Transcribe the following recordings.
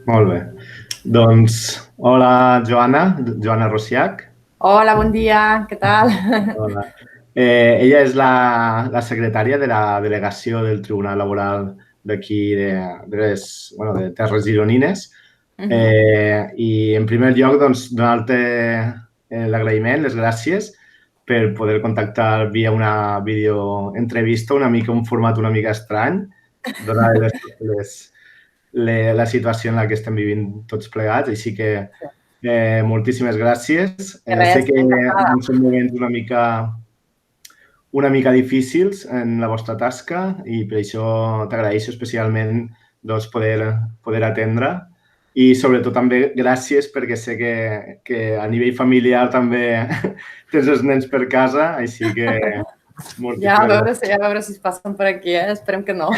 Molt bé. Doncs, hola, Joana, Joana Rosiach. Hola, bon dia, què tal? Hola. Ella és la secretària de la delegació del Tribunal Laboral d'aquí, de Terres Gironines. Mhm. I en primer lloc, doncs, donar-te l'agraïment, les gràcies per poder contactar via una videoentrevista, un format una mica estrany, donades la situació en la que estem vivint tots plegats, així que moltíssimes gràcies. Sé Res, que encantada. són moments una mica difícils en la vostra tasca i per això t'agraeixo especialment doncs, poder atendre i sobretot també gràcies perquè sé que a nivell familiar també tens els nens per casa, així que Ja a moltíssimes veure si, gràcies. ja a veure si es passen per aquí, Esperem que no.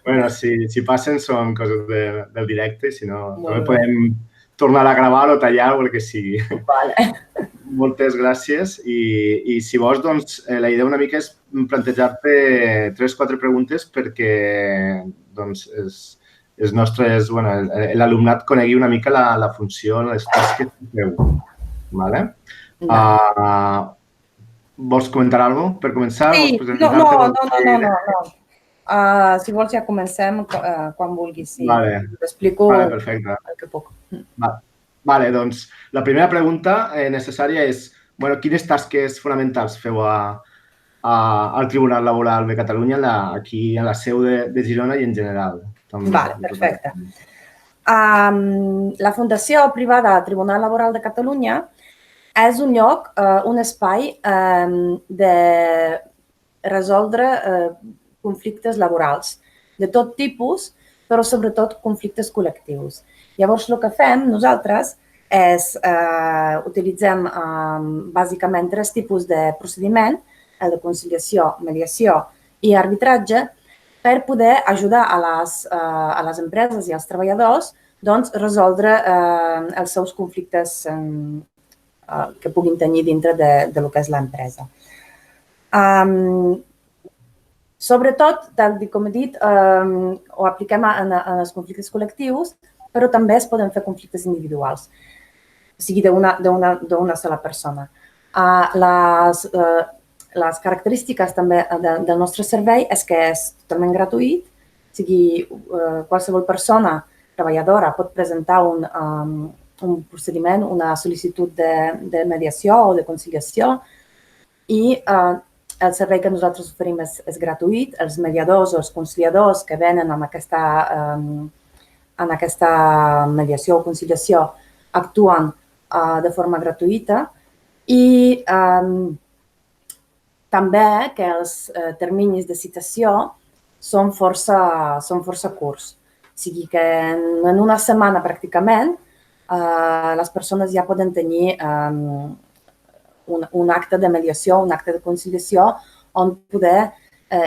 Bueno, si passen són coses del directe, si no, també Molt bé. podem tornar a gravar o tallar o el que sigui. Vale. Moltes gràcies i si vols, doncs, la idea una mica és plantejar-te 3-4 preguntes perquè doncs, bueno, l'alumnat conegui una mica la funció, les tasques que feu. Vale? Vale. Vols comentar alguna cosa per començar? Vols Sí, no, presentar-te? no, Vols no, no, dir no, idea? no, no. Si vols ja comencem quan vulguis, sí. Vale, T'explico vale, perfecte. el que puc. Vale, doncs la primera pregunta necessària és bueno, quines tasques fonamentals feu al Tribunal Laboral de Catalunya aquí a la seu de Girona i en general. Vale, De tot perfecte. La Fundació Privada Tribunal Laboral de Catalunya és un lloc, un espai de resoldre conflictes laborals de tot tipus, però sobretot conflictes col·lectius. Llavors, el que fem nosaltres és utilitzem bàsicament 3 tipus de procediment, el de conciliació, mediació i arbitratge, per poder ajudar a les empreses i als treballadors doncs, resoldre els seus conflictes que puguin tenir dintre de lo que és l'empresa. Sobretot, tal com he dit, ho apliquem en els conflictes col·lectius, però també es poden fer conflictes individuals, o sigui, d'una sola persona. Les característiques també del nostre servei és que és totalment gratuït, o sigui, qualsevol persona treballadora pot presentar un procediment, una sol·licitud de mediació o de conciliació i el servei que nosaltres oferim és gratuït. Els mediadors o els conciliadors que venen en aquesta mediació o conciliació actuen de forma gratuïta i també que els terminis de citació són força curts. O sigui que en una setmana pràcticament les persones ja poden tenir un acte de mediació, un acte de conciliació on poder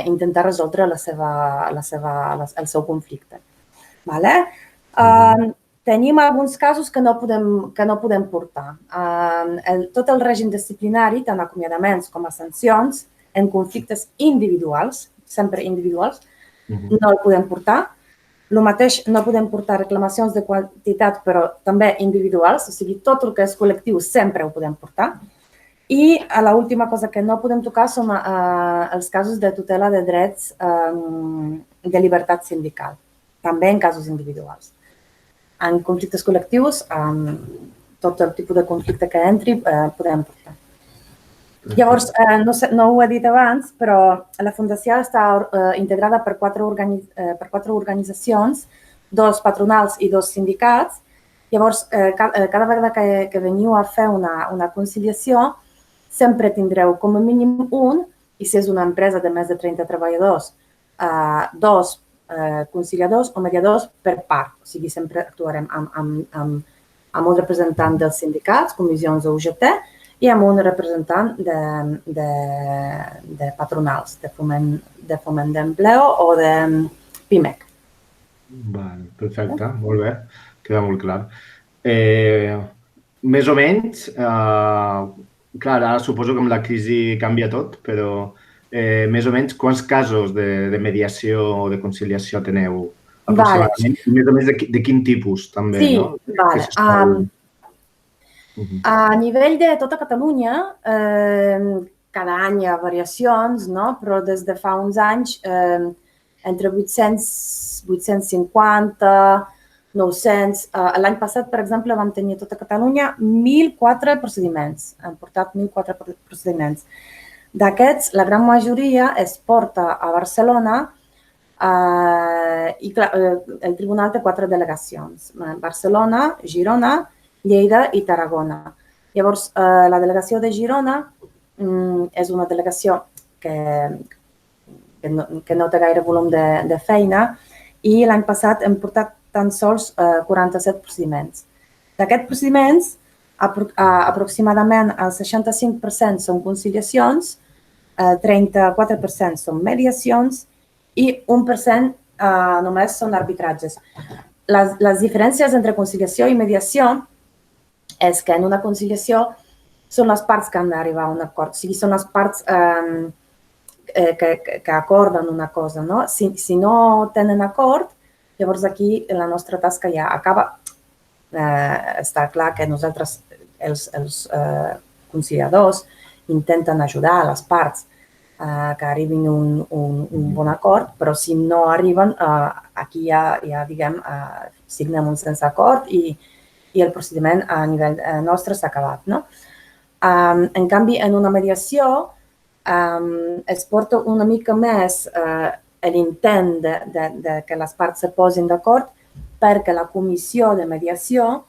intentar resoldre el seu conflicte. Vale? Tenim alguns casos que no podem portar. Tot el règim disciplinari, tant acomiadaments com a sancions, en conflictes individuals, sempre individuals, no el podem portar. El mateix, no podem portar reclamacions de quantitat, però també individuals, o sigui, tot el que és col·lectiu sempre ho podem portar. I l'última cosa que no podem tocar són els casos de tutela de drets de llibertat sindical, també en casos individuals. En conflictes col·lectius, tot el tipus de conflicte que entri podem portar. Llavors, no ho he dit abans, però la Fundació està integrada per 4 organitzacions, 2 patronals i 2 sindicats. Llavors, cada vegada que veniu a fer una conciliació, sempre tindreu com a mínim un, i si és una empresa de més de 30 treballadors, 2 conciliadors o mediadors per part. O sigui, sempre actuarem amb un representant dels sindicats, comissions o UGT, i amb un representant de patronals, de foment d'empleo o de PIMEC. Perfecte, molt bé, queda molt clar. Més o menys, clar, ara suposo que amb la crisi canvia tot, però més o menys quants casos de mediació o de conciliació teniu aproximadament? I més a més, de quin tipus, també, no? Sí, vale. A nivell de tota Catalunya, cada any hi ha variacions, no? Però des de fa uns anys, entre 850, 900... L'any passat, per exemple, vam tenir a tota Catalunya 1.004 procediments. Hem portat 1.004 procediments. D'aquests, la gran majoria es porta a Barcelona i el tribunal té 4 delegacions. Barcelona, Girona, Lleida i Tarragona. Llavors, la delegació de Girona és una delegació que no té gaire volum de feina i l'any passat hem portat tan sols 47 procediments. D'aquests procediments, aproximadament el 65% són conciliacions, 34% són mediacions i 1% només són arbitratges. Les diferències entre conciliació i mediació és que en una conciliació són les parts que han d'arribar a un acord, o sigui, són les parts que acorden una cosa, no? Si no tenen acord, llavors aquí la nostra tasca ja acaba. Està clar que nosaltres, els conciliadors, intenten ajudar a les parts que arribin a un bon acord, però si no arriben, aquí ja diguem, signem un sense acord i el procediment a nivell nostre s'ha acabat, no? En canvi, en una mediació es porta una mica més l'intent de que les parts se posin d'acord perquè la comissió de mediació,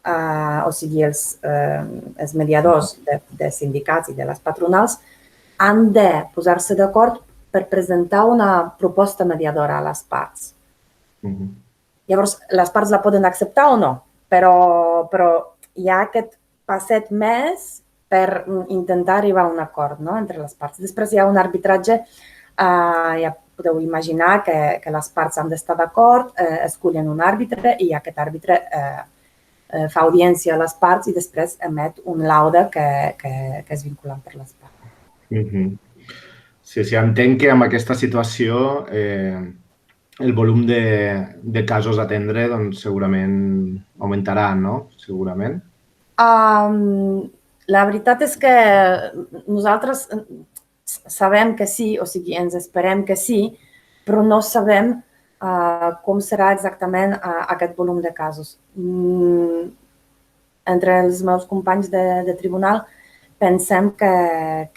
o sigui, els mediadors de sindicats i de les patronals, han de posar-se d'acord per presentar una proposta mediadora a les parts. Llavors, les parts la poden acceptar o no, però hi ha aquest passet més per intentar arribar a un acord, no?, entre les parts. Després hi ha un arbitratge, ja podeu imaginar que les parts han d'estar d'acord, escullen un àrbitre i aquest àrbitre fa audiència a les parts i després emet un laude que és vinculant per les parts. Sí, entenc que amb aquesta situació el volum de casos a atendre doncs, segurament augmentarà, no? Segurament. La veritat és que nosaltres sabem que sí, o sigui, ens esperem que sí, però no sabem com serà exactament aquest volum de casos. Entre els meus companys de tribunal pensem que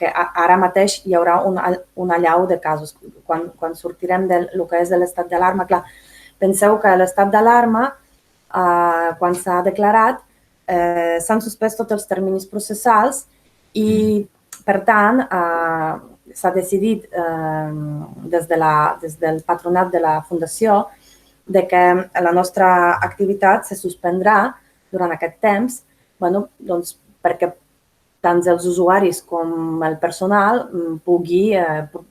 ara mateix hi haurà una allau de casos. Quan sortirem del que és l'estat d'alarma, clar, penseu que l'estat d'alarma, quan s'ha declarat, s'han suspès tots els terminis processals i, per tant, s'ha decidit des del patronat de la Fundació que la nostra activitat se suspendrà durant aquest temps, doncs perquè tant els usuaris com el personal pugui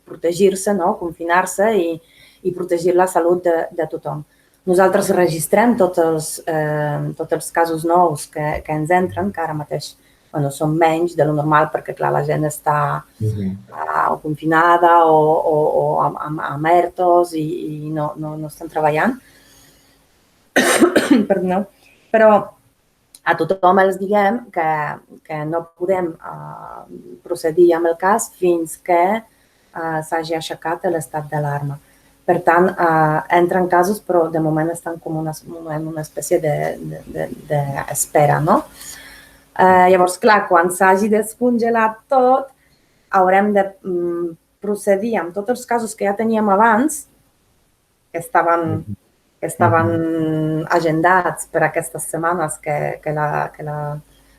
protegir-se, confinar-se i protegir la salut de tothom. Nosaltres registrem tots els casos nous que ens entren, que ara mateix són menys de lo normal perquè, clar, la gent està confinada o amb ERTOs i no estan treballant. Perdoneu. Però a tothom els diguem que no podem procedir amb el cas fins que s'hagi aixecat l'estat d'alarma. Per tant, entren casos, però de moment estan com en una espècie d'espera, no? Llavors, clar, quan s'hagi descongelat tot, haurem de procedir amb tots els casos que ja teníem abans, que estaven agendats per aquestes setmanes que la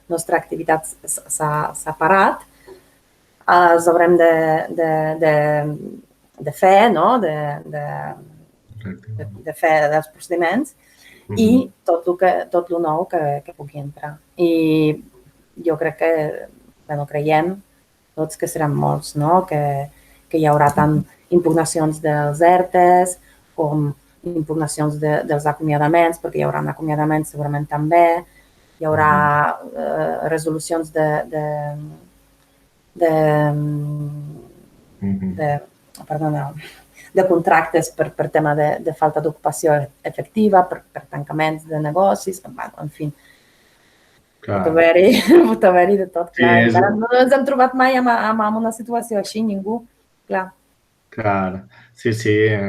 nostra activitat s'ha parat. Els haurem de fer, no?, de fer dels procediments i tot el nou que pugui entrar. I jo crec que, creiem tots que seran molts, no?, que hi haurà tant impugnacions dels ERTEs com impugnacions dels acomiadaments, perquè hi haurà acomiadaments segurament també, hi haurà resolucions de contractes per tema de falta d'ocupació efectiva, per tancaments de negocis, en fi. Pot haver-hi de tot, clar. Encara no ens hem trobat mai en una situació així, ningú, clar. Clar, sí,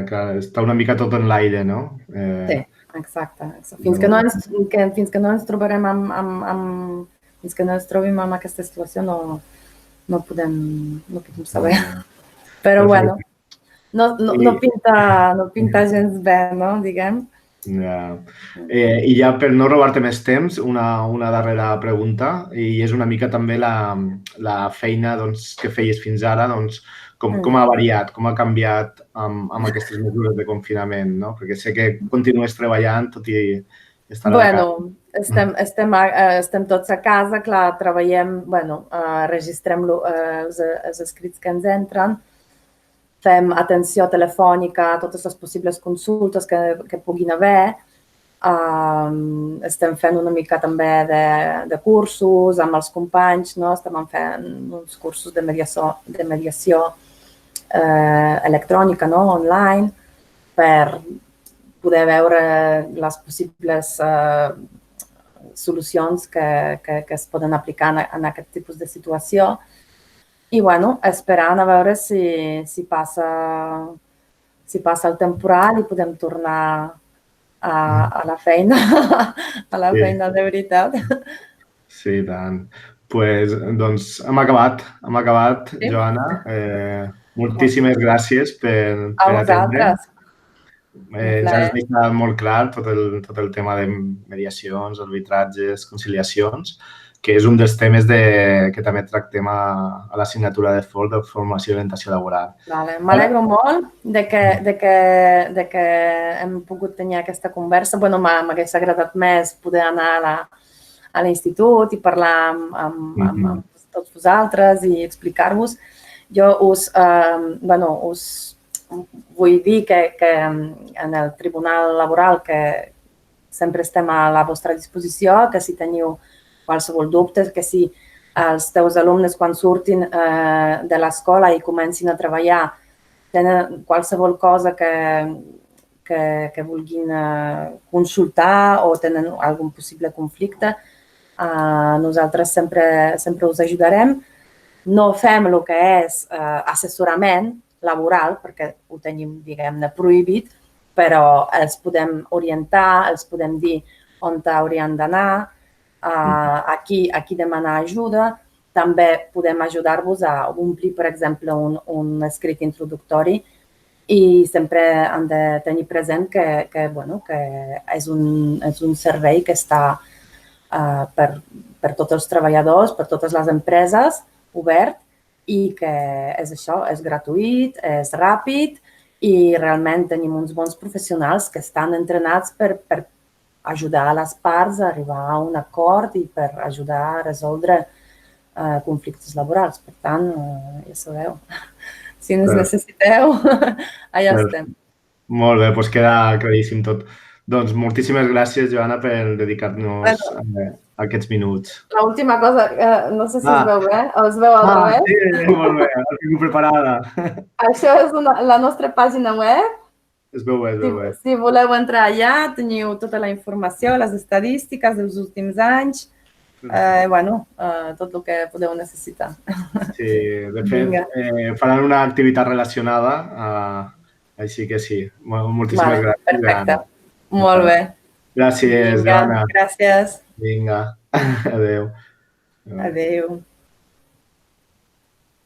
clar, està una mica tot en l'aire, no? Sí, exacte. Fins que no ens trobarem fins que no ens trobem en aquesta situació no podem saber. Però, bueno, no pinta gens bé, no? Diguem. Ja. I ja per no robar-te més temps, una darrera pregunta, i és una mica també la feina que feies fins ara, com ha variat, com ha canviat amb aquestes mesures de confinament, no? Perquè sé que continues treballant tot i estar a casa. Bueno, estem tots a casa, clar, treballem, registrem els escrits que ens entren, fem atenció telefònica a totes les possibles consultes que puguin haver, estem fent una mica també de cursos amb els companys, no? Estem fent uns cursos de mediació electrònica, no? Online, per poder veure les possibles solucions que es poden aplicar en aquest tipus de situació. I, bueno, esperant a veure si passa el temporal i podem tornar a la feina, de veritat. Sí, tant. Doncs hem acabat, Joana. Moltíssimes gràcies per atendre. Ens has deixat molt clar tot el tema de mediacions, arbitratges, conciliacions, que és un dels temes que també tractem a l'assignatura de FOL, de formació i orientació laboral. M'alegro molt de que hem pogut tenir aquesta conversa. M'hagués agradat més poder anar a l'institut i parlar amb tots vosaltres i explicar-vos. Jo us vull dir que en el Tribunal Laboral que sempre estem a la vostra disposició, que si teniu qualsevol dubte, que si els teus alumnes quan surtin de l'escola i comencin a treballar tenen qualsevol cosa que vulguin consultar o tenen algun possible conflicte, nosaltres sempre us ajudarem. No fem el que és assessorament laboral, perquè ho tenim, diguem-ne, prohibit, però els podem orientar, els podem dir on haurien d'anar, a qui demanar ajuda. També podem ajudar-vos a omplir, per exemple, un escrit introductori i sempre han de tenir present que és un servei que està per tots els treballadors, per totes les empreses, obert, i que és això, és gratuït, és ràpid i realment tenim uns bons professionals que estan entrenats per ajudar a les parts a arribar a un acord i per ajudar a resoldre conflictes laborals. Per tant, ja sabeu, si ens necessiteu, allà estem. Molt bé, doncs queda claríssim tot. Doncs moltíssimes gràcies, Joana, per dedicar-nos aquests minuts. L'última cosa, no sé si es veu bé, o es veu al revés? Sí, molt bé, la tinc preparada. Això és la nostra pàgina web. Es veu bé. Si voleu entrar allà, teniu tota la informació, les estadístiques dels últims anys, tot el que podeu necessitar. Sí, de fet, faran una activitat relacionada, així que sí. Moltíssimes gràcies. Perfecte, molt bé. Gràcies, Joana. Gràcies. Vinga, adéu. Adéu.